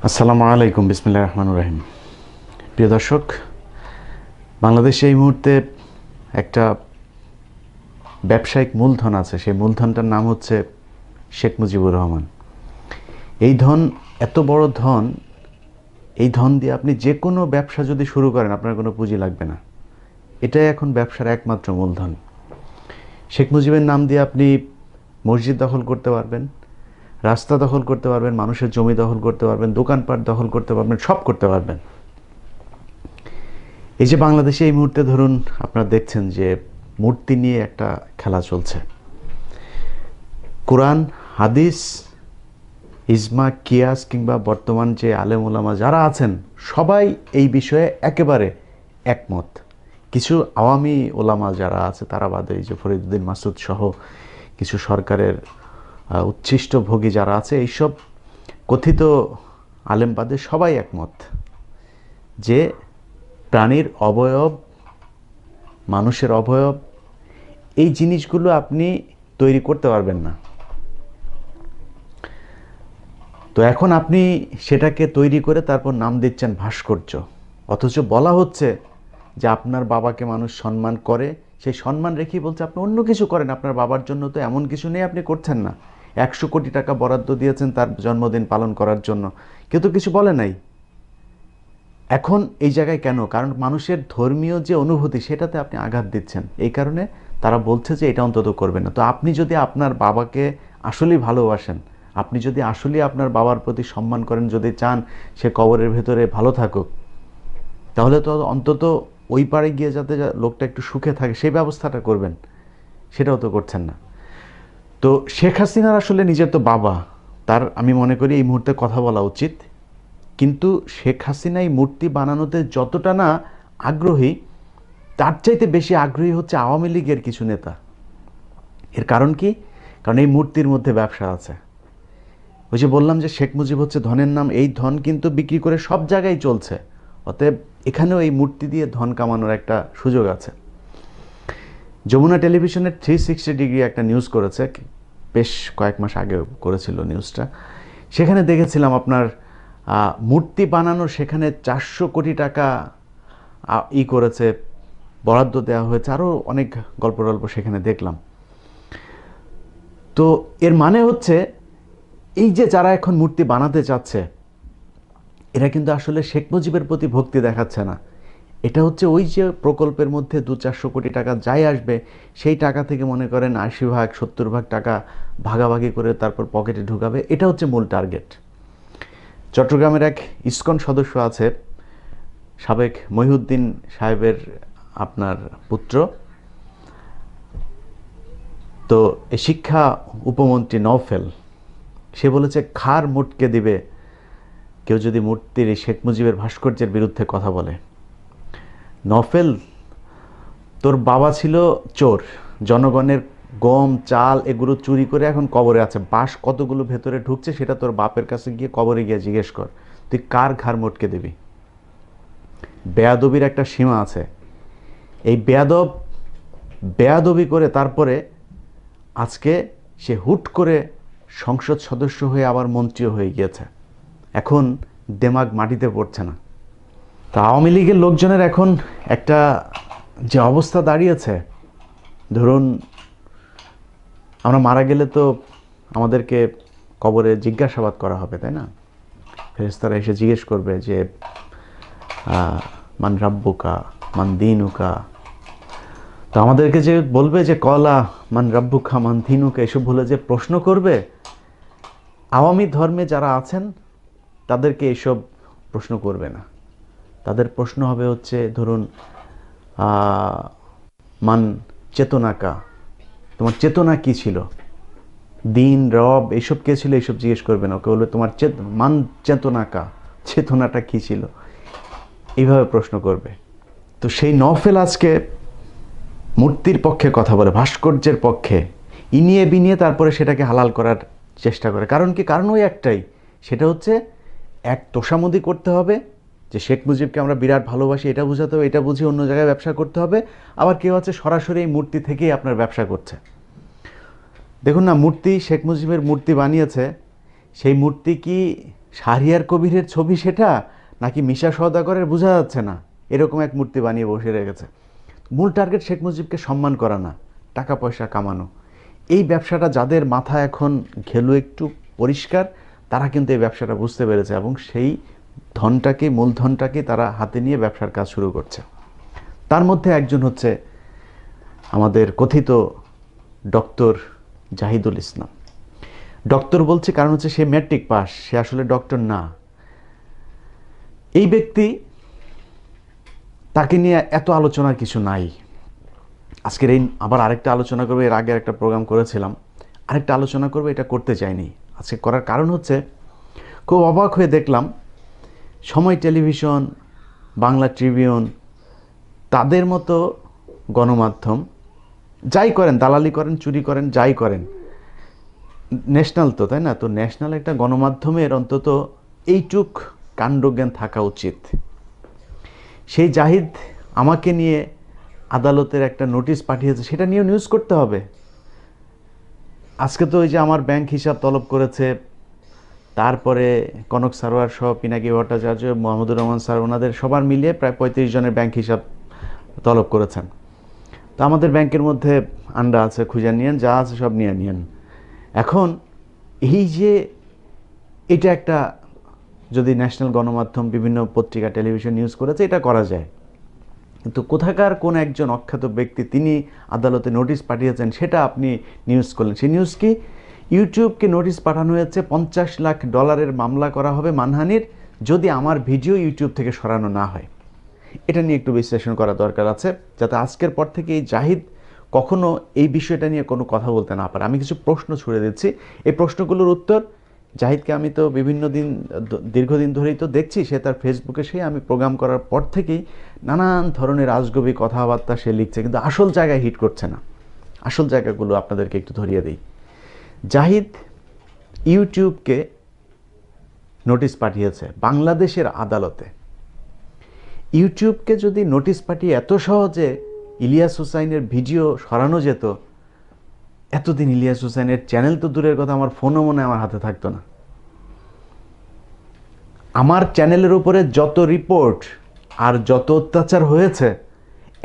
আসসালামু আলাইকুম, বিসমিল্লাহির রহমানির রহিম। প্রিয় দর্শক, বাংলাদেশে এই মুহূর্তে একটা ব্যবসায়িক মূলধন আছে। সেই মূলধনটার নাম হচ্ছে শেখ মুজিবুর রহমান। এই ধন এত বড় ধন, এই ধন দিয়ে আপনি যে কোনো ব্যবসা যদি শুরু করেন আপনার কোনো পুঁজি লাগবে না। এটাই এখন ব্যবসার একমাত্র মূলধন। শেখ মুজিবের নাম দিয়ে আপনি মসজিদ দখল করতে পারবেন, রাস্তা দখল করতে পারবেন, মানুষের জমি দখল করতে পারবেন, দোকানপাট দখল করতে পারবেন, সব করতে পারবেন। এই যে বাংলাদেশে এই মুহূর্তে ধরুন আপনারা দেখছেন যে মূর্তি নিয়ে একটা খেলা চলছে। কোরআন, হাদিস, ইজমা, কিয়াস কিংবা বর্তমান যে আলেম ওলামা যারা আছেন সবাই এই বিষয়ে একেবারে একমত। কিছু আওয়ামী ওলামা যারা আছে তারা বাদে, এই যে ফরিদুদ্দিন মাসুদ সহ কিছু সরকারের উচ্ছিষ্টভোগী যারা আছে, এইসব কথিত আলেমবাদে সবাই একমত যে প্রাণীর অবয়ব, মানুষের অবয়ব, এই জিনিসগুলো আপনি তৈরি করতে পারবেন না। তো এখন আপনি সেটাকে তৈরি করে তারপর নাম দিচ্ছেন ভাস্কর্য, অথচ বলা হচ্ছে যে আপনার বাবাকে মানুষ সম্মান করে, সেই সম্মান রেখেই বলছে আপনি অন্য কিছু করেন। আপনার বাবার জন্য তো এমন কিছু নেই আপনি করছেন না। 100 কোটি টাকা বরাদ্দ দিয়েছেন তার জন্মদিন পালন করার জন্য, কেউ তো কিছু বলে নাই। এখন এই জায়গায় কেন? কারণ মানুষের ধর্মীয় যে অনুভূতি সেটাতে আপনি আঘাত দিচ্ছেন, এই কারণে তারা বলছে যে এটা অন্তত করবেন না। তো আপনি যদি আপনার বাবাকে আসলেই ভালোবাসেন, আপনি যদি আসলেই আপনার বাবার প্রতি সম্মান করেন, যদি চান সে কবরের ভেতরে ভালো থাকুক, তাহলে তো অন্তত ওই পাড়ে গিয়ে যাতে লোকটা একটু সুখে থাকে সেই ব্যবস্থাটা করবেন। সেটাও তো করছেন না। তো শেখ হাসিনার আসলে নিজের তো বাবা, তার আমি মনে করি এই মুহূর্তে কথা বলা উচিত। কিন্তু শেখ হাসিনা এই মূর্তি বানানোতে যতটা না আগ্রহী, তার চাইতে বেশি আগ্রহী হচ্ছে আওয়ামী লীগের কিছু নেতা। এর কারণ কি? কারণ এই মূর্তির মধ্যে ব্যবসা আছে। ওই যে বললাম যে শেখ মুজিব হচ্ছে ধনের নাম, এই ধন কিন্তু বিক্রি করে সব জায়গায় চলছে। অতএব এখানেও এই মূর্তি দিয়ে ধন কামানোর একটা সুযোগ আছে। যমুনা টেলিভিশনের 360 ডিগ্রি একটা নিউজ করেছে, বেশ কয়েক মাস আগে করেছিল নিউজটা। সেখানে দেখেছিলাম আপনার মূর্তি বানানোর সেখানে 400 কোটি টাকা করেছে, বরাদ্দ দেওয়া হয়েছে, আরও অনেক গল্প টল্প সেখানে দেখলাম। তো এর মানে হচ্ছে এই যে যারা এখন মূর্তি বানাতে চাচ্ছে, এরা কিন্তু আসলে শেখ মুজিবের প্রতি ভক্তি দেখাচ্ছে না। এটা হচ্ছে ওই যে প্রকল্পের মধ্যে 200-400 কোটি টাকা যাই আসবে, সেই টাকা থেকে মনে করেন 80 ভাগ 70 ভাগ টাকা ভাগাভাগি করে তারপর পকেটে ঢুকাবে। এটা হচ্ছে মূল টার্গেট। চট্টগ্রামের এক ইসকন সদস্য আছে, সাবেক মহিউদ্দিন সাহেবের আপনার পুত্র, তো এই শিক্ষা উপমন্ত্রী নওফেল, সে বলেছে ঘাড় মুটকে দিবে কেউ যদি মূর্তির শেখ মুজিবের ভাস্কর্যের বিরুদ্ধে কথা বলে। নওফেল, তোর বাবা ছিল চোর, জনগণের গম চাল এগুলো চুরি করে এখন কবরে আছে, বাঁশ কতগুলো ভেতরে ঢুকছে সেটা তোর বাপের কাছে গিয়ে কবরে গিয়ে জিজ্ঞেস কর, তুই কার ঘাড় মটকে দিবি? বেয়াদবির একটা সীমা আছে। এই বেয়াদবি করে তারপরে আজকে সে হুট করে সংসদ সদস্য হয়ে আবার মন্ত্রীও হয়ে গিয়েছে। এখন দেমাগ মাটিতে পড়ছে না। তা আওয়ামী লীগের লোকজনের এখন একটা যে অবস্থা দাঁড়িয়েছে, ধরুন আমরা মারা গেলে তো আমাদেরকে কবরে জিজ্ঞাসাবাদ করা হবে, তাই না? ফেরেশতারা এসে জিজ্ঞেস করবে যে মান রাব্বুকা মান দীনুকা। তো আমাদেরকে যে বলবে যে কলা মান রাব্বুকা মান দীনুকা, এসব বলে যে প্রশ্ন করবে, আওয়ামী ধর্মে যারা আছেন তাদেরকে এসব প্রশ্ন করবে না। তাদের প্রশ্ন হবে হচ্ছে ধরুন মান চেতনাকা, তোমার চেতনা কি ছিল, দিন রব এইসব কে ছিল, এইসব জিজ্ঞেস করবে না। ওকে বলবে তোমার মান চেতনাকা, চেতনাটা কি ছিল, এইভাবে প্রশ্ন করবে। তো সেই নওফেল আজকে মূর্তির পক্ষে কথা বলে, ভাস্কর্যের পক্ষে, ইনিয়ে বিনিয়ে তারপরে সেটাকে হালাল করার চেষ্টা করে। কারণ কি? কারণ ওই একটাই, সেটা হচ্ছে এক তোষামোদি করতে হবে যে শেখ মুজিবকে আমরা বিরাট ভালোবাসি, এটা বোঝাতে হবে, এটা বুঝিয়ে অন্য জায়গায় ব্যবসা করতে হবে। আবার কেউ আছে সরাসরি এই মূর্তি থেকেই আপনার ব্যবসা করছে। দেখুন না, মূর্তি, শেখ মুজিবের মূর্তি বানিয়েছে, সেই মূর্তি কি শাহরিয়ার কবিরের ছবি সেটা নাকি মিশা সওদাগরের বোঝা যাচ্ছে না, এরকম এক মূর্তি বানিয়ে বসে রেখেছে। মূল টার্গেট শেখ মুজিবকে সম্মান করা না, টাকা পয়সা কামানো। এই ব্যবসাটা যাদের মাথা এখন ঘেলু একটু পরিষ্কার, তারা কিন্তু এই ব্যবসাটা বুঝতে পেরেছে এবং সেই ধনটাকে, মূলধনটাকে তারা হাতে নিয়ে ব্যবসার কাজ শুরু করছে। তার মধ্যে একজন হচ্ছে আমাদের কথিত ডক্টর জাহিদুল ইসলাম। ডক্টর বলছে কারণ হচ্ছে সে ম্যাট্রিক পাস, সে আসলে ডক্টর না। এই ব্যক্তি, তাকে নিয়ে এত আলোচনার কিছু নাই। আজকের এই আবার আরেকটা আলোচনা করবো, এর আগে একটা প্রোগ্রাম করেছিলাম, আরেকটা আলোচনা করবো, এটা করতে চাইনি আজকে। করার কারণ হচ্ছে খুব অবাক হয়ে দেখলাম সময় টেলিভিশন, বাংলা ট্রিবিউন, তাদের মতো গণমাধ্যম যাই করেন, দালালি করেন, চুরি করেন, যাই করেন, ন্যাশনাল তো, তাই না? তো ন্যাশনাল একটা গণমাধ্যমের অন্তত এইটুক কাণ্ডজ্ঞান থাকা উচিত। সেই জাহিদ আমাকে নিয়ে আদালতের একটা নোটিশ পাঠিয়েছে, সেটা নিয়েও নিউজ করতে হবে। আজকে তো ওই যে আমার ব্যাংক হিসাব তলব করেছে, তারপরে কনক সারোয়ার সহ, পিনাকি ভট্টাচার্য, মোহাম্মদুর রহমান স্যার, ওনাদের সবার মিলিয়ে প্রায় 35 জনের ব্যাংক হিসাব তলব করেছেন। তো আমাদের ব্যাংকের মধ্যে আন্ডা আছে, খুঁজে নিয়েন, যা আছে সব নিয়ে নিয়েন। এখন এই যে এটা একটা, যদি ন্যাশনাল গণমাধ্যম, বিভিন্ন পত্রিকা, টেলিভিশন নিউজ করেছে, এটা করা যায়, কিন্তু কোথাকার কোন একজন অখ্যাত ব্যক্তি তিনি আদালতে নোটিশ পাঠিয়েছেন, সেটা আপনি নিউজ করলেন। সেই নিউজ কি? ইউটিউবকে নোটিশ পাঠানো হয়েছে, $50 লাখ মামলা করা হবে মানহানির, যদি আমার ভিডিও ইউটিউব থেকে সরানো না হয়। এটা নিয়ে একটু বিশ্লেষণ করা দরকার আছে, যাতে আজকের পর থেকে এই জাহিদ কখনো এই বিষয়টা নিয়ে কোনো কথা বলতে না পারে। আমি কিছু প্রশ্ন ছুড়ে দিচ্ছি, এই প্রশ্নগুলোর উত্তর জাহিদকে আমি তো দীর্ঘদিন ধরেই তো দেখছি, সে তার ফেসবুকে, সেই আমি প্রোগ্রাম করার পর থেকেই নানান ধরনের আজগবি কথাবার্তা সে লিখছে, কিন্তু আসল জায়গায় হিট করছে না। আসল জায়গাগুলো আপনাদেরকে একটু ধরিয়ে দিই। জাহিদ ইউটিউবকে নোটিশ পাঠিয়েছে বাংলাদেশের আদালতে। ইউটিউবকে যদি নোটিশ পাঠিয়ে এত সহজে ইলিয়াস হুসাইনের ভিডিও সরানো যেত, এতদিন ইলিয়াস হুসাইনের চ্যানেল তো দূরের কথা, আমার ফোনও মনে আমার হাতে থাকতো না। আমার চ্যানেলের উপরে যত রিপোর্ট আর যত অত্যাচার হয়েছে,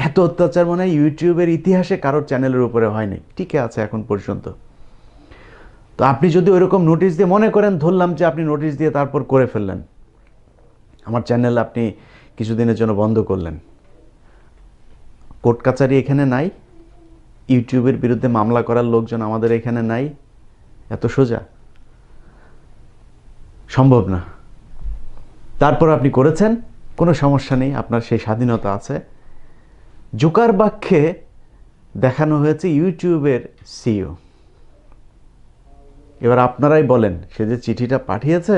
এত অত্যাচার মনে হয় ইউটিউবের ইতিহাসে কারোর চ্যানেলের উপরে হয়নি, টিকে আছে এখন পর্যন্ত। তো আপনি যদি ওইরকম নোটিশ দিয়ে, মনে করেন ধরলাম যে আপনি নোটিশ দিয়ে তারপর করে ফেললেন, আমার চ্যানেল আপনি কিছুদিনের জন্য বন্ধ করলেন, কোর্ট কাছারি এখানে নাই, ইউটিউবের বিরুদ্ধে মামলা করার লোকজন আমাদের এখানে নাই, এত সোজা সম্ভব না। তারপর আপনি করেছেন, কোনো সমস্যা নেই, আপনার সেই স্বাধীনতা আছে। জুকারবার্গকে দেখানো হয়েছে ইউটিউবের সিইও। এবার আপনারাই বলেন, সে যে চিঠিটা পাঠিয়েছে,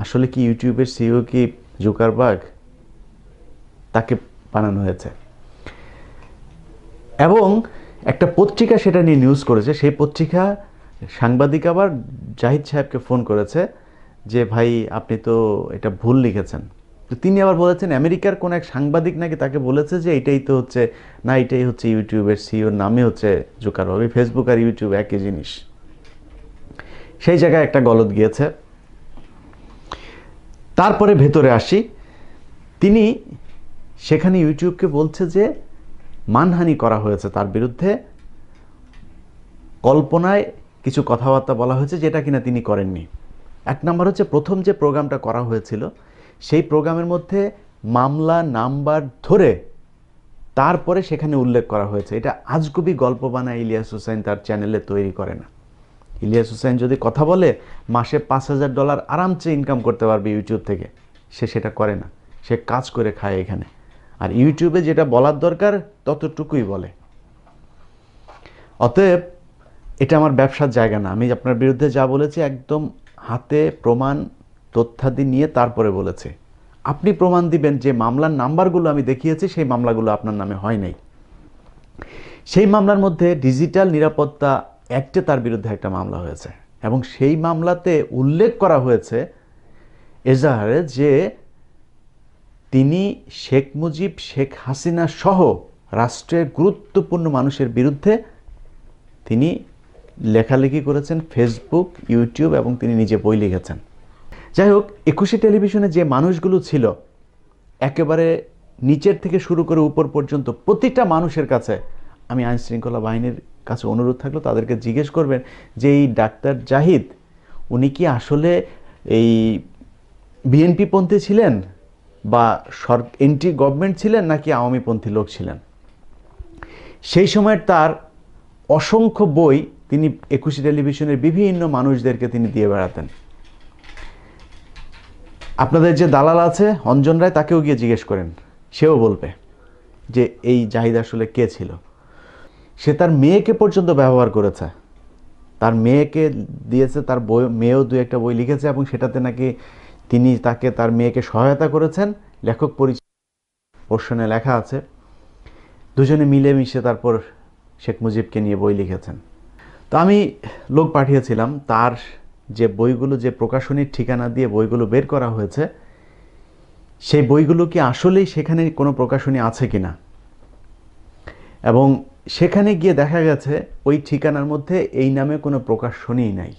আসলে কি ইউটিউবের সিইও কি জুকারবার্গ? তাকে বানানো হয়েছে। এবং একটা পত্রিকা সেটা নিয়ে নিউজ করেছে, সেই পত্রিকা সাংবাদিক আবার জাহিদ সাহেবকে ফোন করেছে যে ভাই আপনি তো এটা ভুল লিখেছেন। তো তিনি আবার বলেছেন আমেরিকার কোন এক সাংবাদিক নাকি তাকে বলেছে যে এটাই তো হচ্ছে না, এটাই হচ্ছে ইউটিউবের সিইওর নামে হচ্ছে জুকারবার্গ। ফেসবুক আর ইউটিউব একই জিনিস। সেই জায়গায় একটা গলদ গিয়েছে। তারপরে ভেতরে আসি, তিনি সেখানে ইউটিউবকে বলছে যে মানহানি করা হয়েছে তার বিরুদ্ধে, কল্পনায় কিছু কথাবার্তা বলা হয়েছে যেটা কিনা তিনি করেননি। এক নম্বর হচ্ছে, প্রথম যে প্রোগ্রামটা করা হয়েছিল সেই প্রোগ্রামের মধ্যে মামলা নাম্বার ধরে তারপরে সেখানে উল্লেখ করা হয়েছে। এটা আজগুবি গল্প বানায় ইলিয়াস হুসাইন তার চ্যানেলে তৈরি করে না। ইলিয়াস হুসাইন যদি কথা বলে মাসে $5000 আরামসে ইনকাম করতে পারবে ইউটিউব থেকে, সে সেটা করে না, সে কাজ করে খায় এখানে। আর ইউটিউবে যেটা বলার দরকার ততটুকুই বলে। অতএব এটা আমার ব্যবসার জায়গা না। আমি আপনার বিরুদ্ধে যা বলেছি একদম হাতে প্রমাণ তথ্যাদি নিয়ে তারপরে বলেছে। আপনি প্রমাণ দিবেন যে মামলার নাম্বারগুলো আমি দেখিয়েছি, সেই মামলাগুলো আপনার নামে হয় নাই। সেই মামলার মধ্যে ডিজিটাল নিরাপত্তা অ্যাক্টে তার বিরুদ্ধে একটা মামলা হয়েছে, এবং সেই মামলাতে উল্লেখ করা হয়েছে এজাহারে যে তিনি শেখ মুজিব, শেখ হাসিনা সহ রাষ্ট্রের গুরুত্বপূর্ণ মানুষের বিরুদ্ধে তিনি লেখালেখি করেছেন ফেসবুক, ইউটিউব, এবং তিনি নিজে বই লিখেছেন। যাই হোক, একুশে টেলিভিশনে যে মানুষগুলো ছিল একেবারে নিচের থেকে শুরু করে উপর পর্যন্ত প্রতিটা মানুষের কাছে আমি আইন শৃঙ্খলা বাহিনীর কাছে অনুরোধ থাকলো তাদেরকে জিজ্ঞেস করবেন যে এই ডাক্তার জাহিদ উনি কি আসলে এই বিএনপি পন্থী ছিলেন বা এন্টি গভর্নমেন্ট ছিলেন নাকি আওয়ামীপন্থী লোক ছিলেন। সেই সময়ের তার অসংখ্য বই তিনি একুশে টেলিভিশনের বিভিন্ন মানুষদেরকে তিনি দিয়ে বেড়াতেন। আপনাদের যে দালাল আছে অঞ্জন রায়, তাকেও গিয়ে জিজ্ঞেস করেন, সেও বলবে যে এই জাহিদ আসলে কে ছিল। সে তার মেয়েকে পর্যন্ত ব্যবহার করেছে, তার মেয়েকে দিয়েছে, তার বই, মেয়েও দু একটা বই লিখেছে এবং সেটাতে নাকি তিনি তাকে তার মেয়েকে সহায়তা করেছেন। লেখক পরিচয় পোর্শনে লেখা আছে, দুজনে মিলেমিশে তারপর শেখ মুজিবকে নিয়ে বই লিখেছেন। তো আমি লোক পাঠিয়েছিলাম, তার যে বইগুলো, যে প্রকাশনীর ঠিকানা দিয়ে বইগুলো বের করা হয়েছে, সেই বইগুলো কি আসলেই সেখানে কোনো প্রকাশনী আছে কিনা। এবং সেখানে গিয়ে দেখা গেছে ওই ঠিকানার মধ্যে এই নামে কোনো প্রকাশনীই নাই।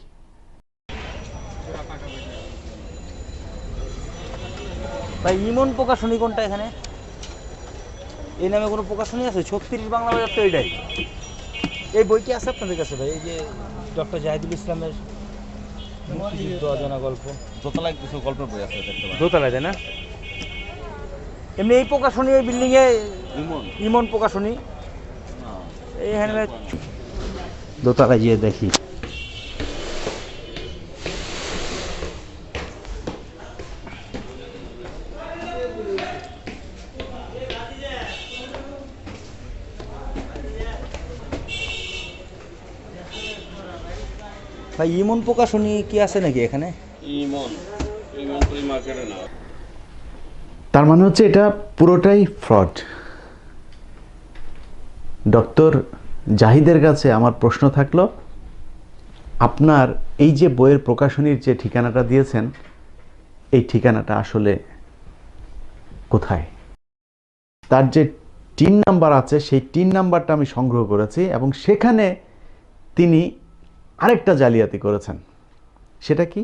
ভাই ইমন প্রকাশনী কোনটা এখানে? এই নামে কোনো প্রকাশনী আছে? 36 বাংলা বাজার তো এটাই। এই বইটি আছে আপনাদের কাছে ভাই? এই যে ডক্টর জাহিদুল ইসলামের মুক্তিযুদ্ধ অজানা গল্প, দোতলায় কিছু গল্পের বই আছে, দোতলায়, তাই না? এমনি এই প্রকাশনী এই বিল্ডিংয়ে ইমন প্রকাশনী এইখানে দোতলায় গিয়ে দেখি। ভাই ইমন প্রকাশনী কি আছে নাকি এখানে? তার মানে হচ্ছে এটা পুরোটাই ফ্রড। ডক্টর জাহিদের কাছে আমার প্রশ্ন থাকলো, আপনার এই যে বইয়ের প্রকাশনীর যে ঠিকানাটা দিয়েছেন, এই ঠিকানাটা আসলে কোথায়? তার যে 3 নাম্বার আছে, সেই 3 নাম্বারটা আমি সংগ্রহ করেছি এবং সেখানে তিনি আরেকটা জালিয়াতি করেছেন। সেটা কি?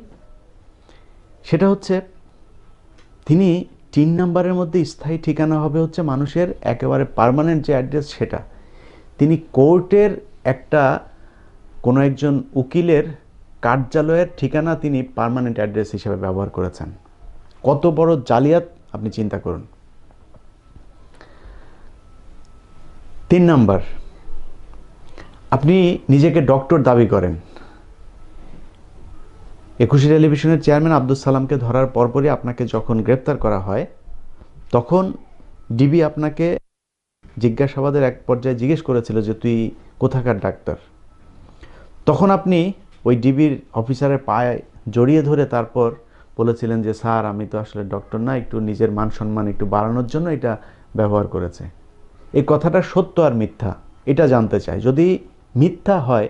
সেটা হচ্ছে তিনি 3 নাম্বারের মধ্যে স্থায়ী ঠিকানা হবে হচ্ছে মানুষের একেবারে পার্মানেন্ট যে অ্যাড্রেস, সেটা তিনি কোর্টের একটা কোনো একজন উকিলের কার্যালয়ের ঠিকানা তিনি পার্মানেন্ট অ্যাড্রেস হিসেবে ব্যবহার করেছেন। কত বড় জালিয়াত আপনি চিন্তা করুন। 3 নাম্বার, আপনি নিজেকে ডক্টর দাবি করেন। একুশে টেলিভিশনের চেয়ারম্যান আব্দুল সালামকে ধরার পরপরই আপনাকে যখন গ্রেপ্তার করা হয়, তখন ডিবি আপনাকে জিজ্ঞাসাবাদের এক পর্যায়ে জিজ্ঞেস করেছিল যে তুই কোথাকার ডাক্তার। তখন আপনি ওই ডিবির অফিসারের পায়ে জড়িয়ে ধরে তারপর বলেছিলেন যে স্যার আমি তো আসলে ডক্টর না, একটু নিজের মান সম্মান একটু বাড়ানোর জন্য এটা ব্যবহার করেছে। এই কথাটা সত্য আর মিথ্যা এটা জানতে চাই। যদি মিথ্যা হয়,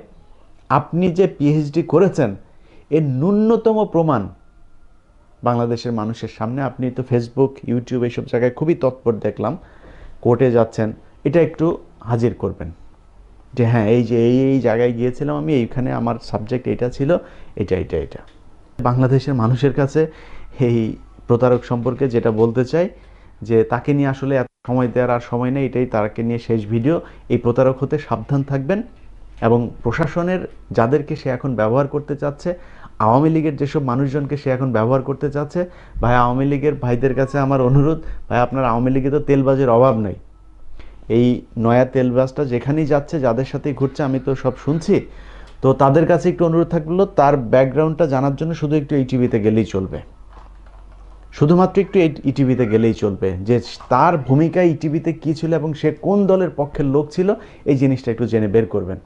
আপনি যে পিএইচডি করেছেন এর ন্যূনতম প্রমাণ বাংলাদেশের মানুষের সামনে, আপনি তো ফেসবুক, ইউটিউব এইসব জায়গায় খুবই তৎপর দেখলাম, কোর্টে যাচ্ছেন, এটা একটু হাজির করবেন যে হ্যাঁ এই যে এই জায়গায় গিয়েছিলাম আমি, এইখানে আমার সাবজেক্ট এটা ছিল, এটা। বাংলাদেশের মানুষের কাছে এই প্রতারক সম্পর্কে যেটা বলতে চাই যে তাকে নিয়ে আসলে এত সময় দেওয়ার আর সময় নেই, এটাই তাকে নিয়ে শেষ ভিডিও। এই প্রতারক হতে সাবধান থাকবেন এবং প্রশাসনের যাদেরকে সে এখন ব্যবহার করতে চাচ্ছে, আওয়ামী লীগের যেসব মানুষজনকে সে এখন ব্যবহার করতে চাচ্ছে, ভাই আওয়ামী লীগের ভাইদের কাছে আমার অনুরোধ, ভাই আপনার আওয়ামী লীগে তো তেলবাজের অভাব নেই। এই নয়া তেলবাজটা যেখানেই যাচ্ছে, যাদের সাথেই ঘুরছে, আমি তো সব শুনছি, তো তাদের কাছে একটু অনুরোধ থাকলো তার ব্যাকগ্রাউন্ডটা জানার জন্য শুধু একটু এই টিভিতে গেলেই চলবে, শুধুমাত্র একটু ইটিভিতে গেলেই চলবে যে তার ভূমিকা ইটিভিতে কী ছিল এবং সে কোন দলের পক্ষের লোক ছিল, এই জিনিসটা একটু জেনে বের করবেন।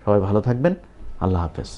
সবাই ভালো থাকবেন, আল্লাহ হাফেজ।